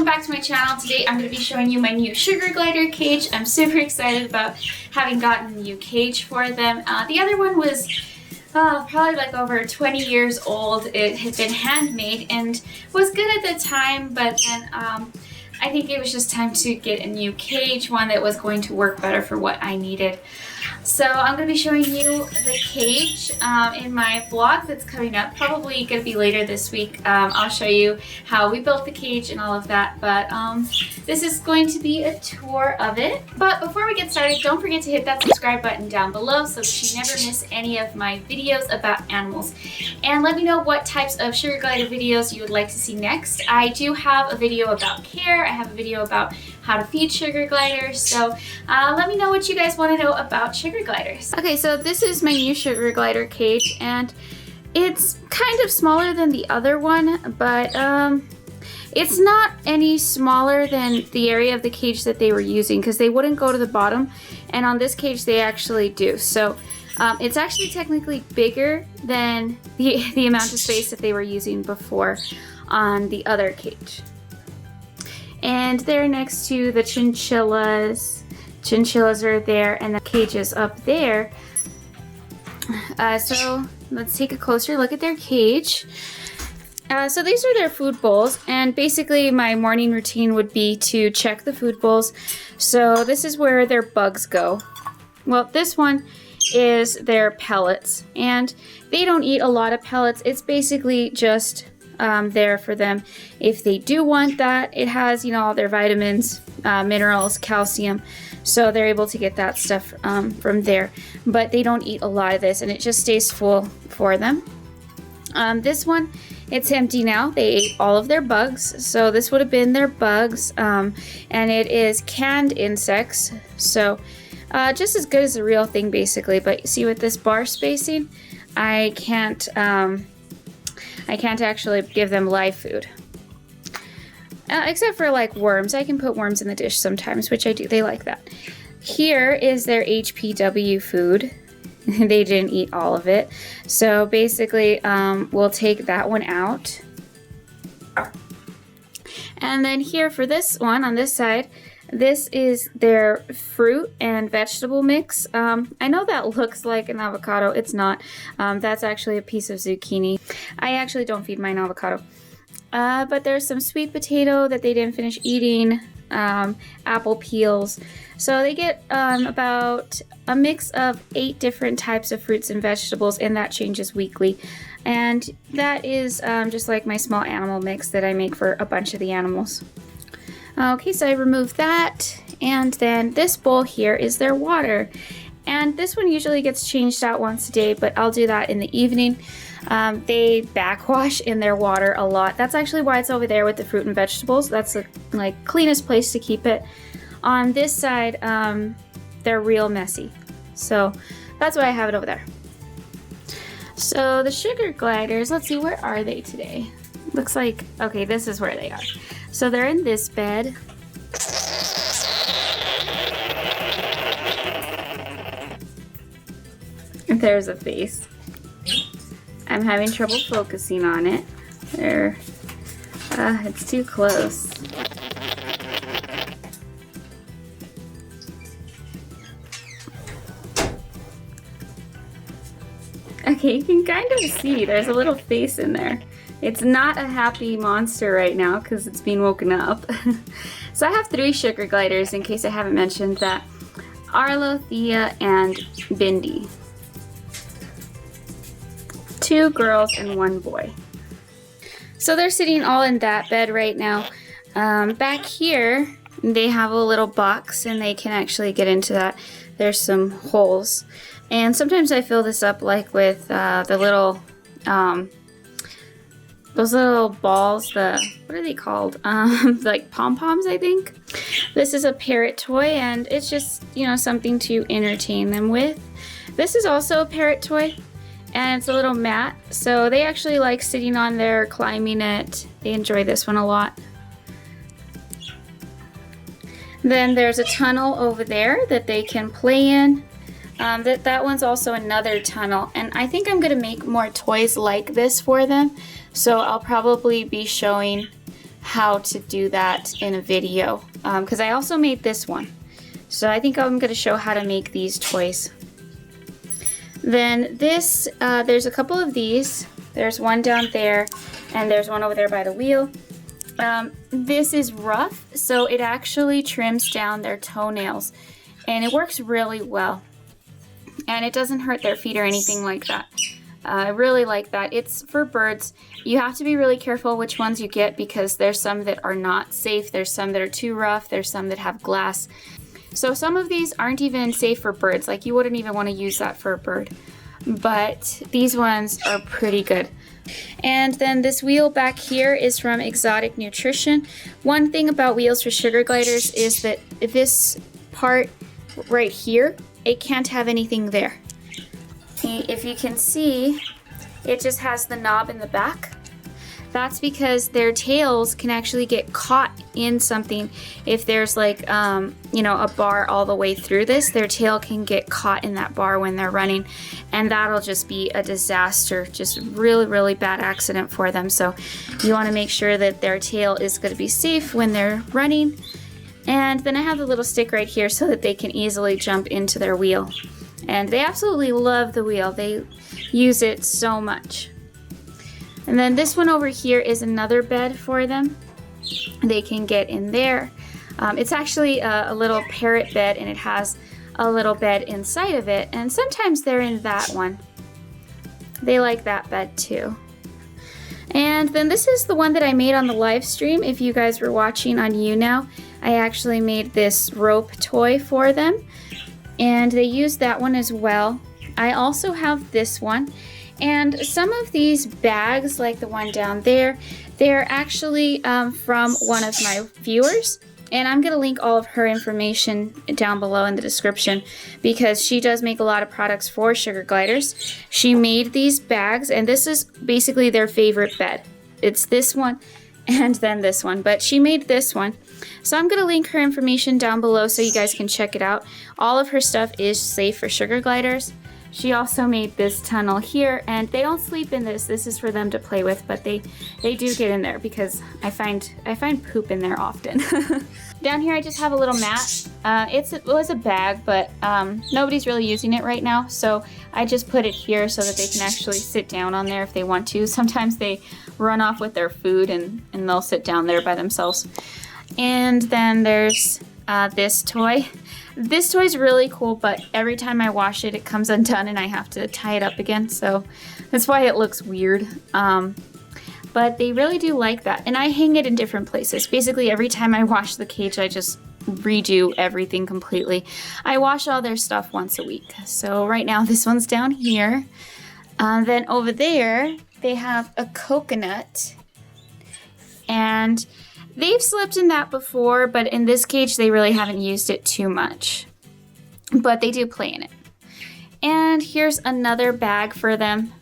welcome back to my channel. Today I'm going to be showing you my new sugar glider cage. I'm super excited about having gotten a new cage for them. The other one was probably like over 20 years old. It had been handmade and was good at the time, but then I think it was just time to get a new cage, one that was going to work better for what I needed. So I'm going to be showing you the cage in my vlog that's coming up, probably going to be later this week. I'll show you how we built the cage and all of that, but this is going to be a tour of it. But before we get started, don't forget to hit that subscribe button down below so that you never miss any of my videos about animals. And let me know what types of sugar glider videos you would like to see next. I do have a video about care. I have a video about how to feed sugar gliders, so let me know what you guys want to know about sugar gliders. Okay, so this is my new sugar glider cage, and it's kind of smaller than the other one, but it's not any smaller than the area of the cage that they were using, because they wouldn't go to the bottom, and on this cage they actually do. So it's actually technically bigger than the amount of space that they were using before on the other cage. And they're next to the chinchillas. Chinchillas are there, and the cage is up there. So let's take a closer look at their cage. So these are their food bowls, and basically my morning routine would be to check the food bowls. So this is where their bugs go. Well, this one is their pellets, and they don't eat a lot of pellets. It's basically just there for them if they do want that. It has, you know, all their vitamins, minerals, calcium, so they're able to get that stuff from there, but they don't eat a lot of this, and it just stays full for them. This one, it's empty now. They ate all of their bugs, so this would have been their bugs, and it is canned insects, so just as good as the real thing basically. But you see, with this bar spacing, I can't actually give them live food. Except for like worms. I can put worms in the dish sometimes, which I do. They like that. Here is their HPW food. They didn't eat all of it. So basically, we'll take that one out. And then here for this one, on this side, this is their fruit and vegetable mix. I know that looks like an avocado. It's not. That's actually a piece of zucchini. I actually don't feed mine avocado. But there's some sweet potato that they didn't finish eating, apple peels. So they get about a mix of 8 different types of fruits and vegetables, and that changes weekly. And that is just like my small animal mix that I make for a bunch of the animals. Okay, so I removed that, and then this bowl here is their water. And this one usually gets changed out once a day, but I'll do that in the evening. They backwash in their water a lot. That's actually why it's over there with the fruit and vegetables. That's the cleanest place to keep it. On this side, they're real messy. So that's why I have it over there. So the sugar gliders, let's see, where are they today? Looks like, okay, this is where they are. So they're in this bed. There's a face. I'm having trouble focusing on it. There. It's too close. Okay, you can kind of see there's a little face in there. It's not a happy monster right now because it's being woken up. So I have 3 sugar gliders, in case I haven't mentioned that. Arlo, Thea, and Bindi. 2 girls and 1 boy. So they're sitting all in that bed right now. Back here, they have a little box, and they can actually get into that. There's some holes. And sometimes I fill this up like with the little... those little balls, what are they called? Like pom-poms, I think. This is a parrot toy, and it's just, you know, something to entertain them with. This is also a parrot toy, and it's a little mat. So they actually like sitting on there, climbing it. They enjoy this one a lot. Then there's a tunnel over there that they can play in. That one's also another tunnel, and I think I'm gonna make more toys like this for them. So I'll probably be showing how to do that in a video, because I also made this one. So I think I'm going to show how to make these toys. Then this, there's a couple of these. There's one down there, and there's one over there by the wheel. This is rough, so it actually trims down their toenails, and it works really well. And it doesn't hurt their feet or anything like that. I really like that. It's for birds. You have to be really careful which ones you get because there's some that are not safe. There's some that are too rough. There's some that have glass. So some of these aren't even safe for birds. Like you wouldn't even want to use that for a bird. But these ones are pretty good. And then this wheel back here is from Exotic Nutrition. One thing about wheels for sugar gliders is that this part right here, it can't have anything there. If you can see, it just has the knob in the back. That's because their tails can actually get caught in something. If there's like, you know, a bar all the way through this, their tail can get caught in that bar when they're running, and that'll just be a disaster, just really, really bad accident for them. So you want to make sure that their tail is going to be safe when they're running. And then I have the little stick right here so that they can easily jump into their wheel. And they absolutely love the wheel. They use it so much. And then this one over here is another bed for them. They can get in there. It's actually a little parrot bed, and it has a little bed inside of it. And sometimes they're in that one. They like that bed too. And then this is the one that I made on the live stream. If you guys were watching on YouNow, I actually made this rope toy for them. And they use that one as well. I also have this one. And some of these bags, like the one down there, they're actually from one of my viewers. And I'm going to link all of her information down below in the description because she does make a lot of products for sugar gliders. She made these bags, and this is basically their favorite bed. It's this one and then this one, but she made this one. So I'm going to link her information down below so you guys can check it out. All of her stuff is safe for sugar gliders. She also made this tunnel here, and they don't sleep in this. This is for them to play with, but they do get in there because I find poop in there often. Down here I just have a little mat. It was a bag, but nobody's really using it right now, so I just put it here so that they can actually sit down on there if they want to. Sometimes they run off with their food and they'll sit down there by themselves. And then there's this toy. This toy is really cool, but every time I wash it, it comes undone and I have to tie it up again, so that's why it looks weird. But they really do like that, and I hang it in different places. Basically, every time I wash the cage, I just redo everything completely. I wash all their stuff once a week, so right now this one's down here. Then over there, they have a coconut, and they've slept in that before, but in this cage, they really haven't used it too much. But they do play in it. And here's another bag for them.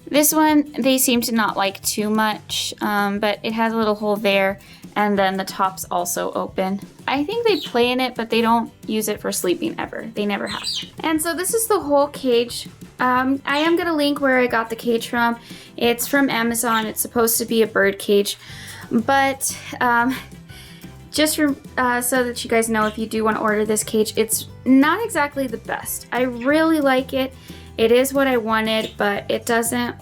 This one, they seem to not like too much, but it has a little hole there, and then the top's also open. I think they play in it, but they don't use it for sleeping ever. They never have. And so this is the whole cage. I am going to link where I got the cage from. It's from Amazon. It's supposed to be a bird cage. But just so that you guys know, if you do want to order this cage, it's not exactly the best. I really like it. It is what I wanted, but it doesn't,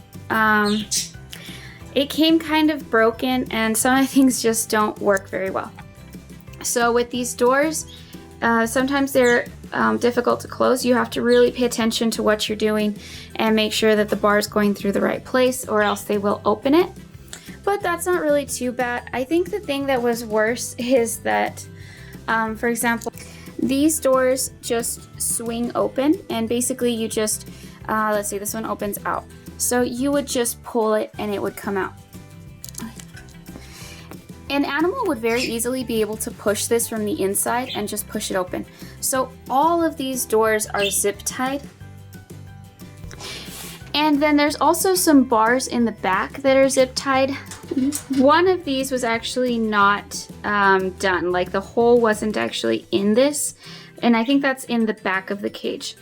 it came kind of broken, and some of the things just don't work very well. So with these doors, sometimes they're difficult to close. You have to really pay attention to what you're doing and make sure that the bar is going through the right place, or else they will open it. But that's not really too bad. I think the thing that was worse is that, for example, these doors just swing open, and basically you just, let's see, this one opens out. So you would just pull it and it would come out. An animal would very easily be able to push this from the inside and just push it open. So all of these doors are zip tied. And then there's also some bars in the back that are zip tied. One of these was actually not done, like the hole wasn't actually in this, and I think that's in the back of the cage.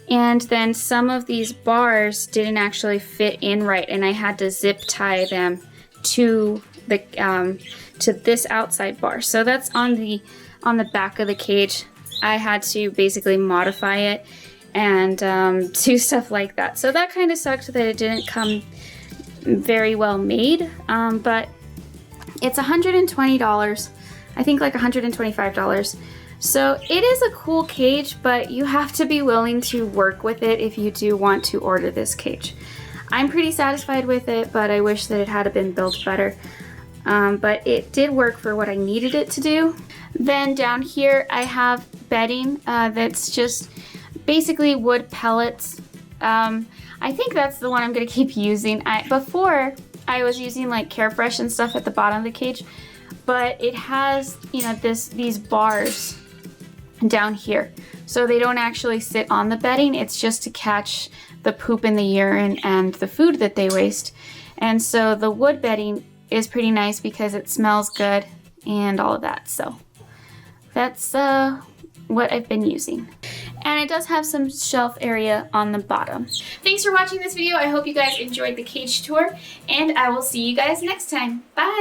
And then some of these bars didn't actually fit in right, and I had to zip tie them to to this outside bar. So that's on the back of the cage. I had to basically modify it and do stuff like that. So that kind of sucked that it didn't come very well made, but it's $120, I think like $125. So it is a cool cage, but you have to be willing to work with it if you do want to order this cage. I'm pretty satisfied with it, but I wish that it had been built better. But it did work for what I needed it to do. Then down here I have bedding that's just basically wood pellets. I think that's the one I'm gonna keep using. Before I was using like Carefresh and stuff at the bottom of the cage, but it has, you know, these bars down here. So they don't actually sit on the bedding, it's just to catch the poop and the urine and the food that they waste. And so the wood bedding is pretty nice because it smells good and all of that. So that's what I've been using. And it does have some shelf area on the bottom. Thanks for watching this video. I hope you guys enjoyed the cage tour, and I will see you guys next time. Bye!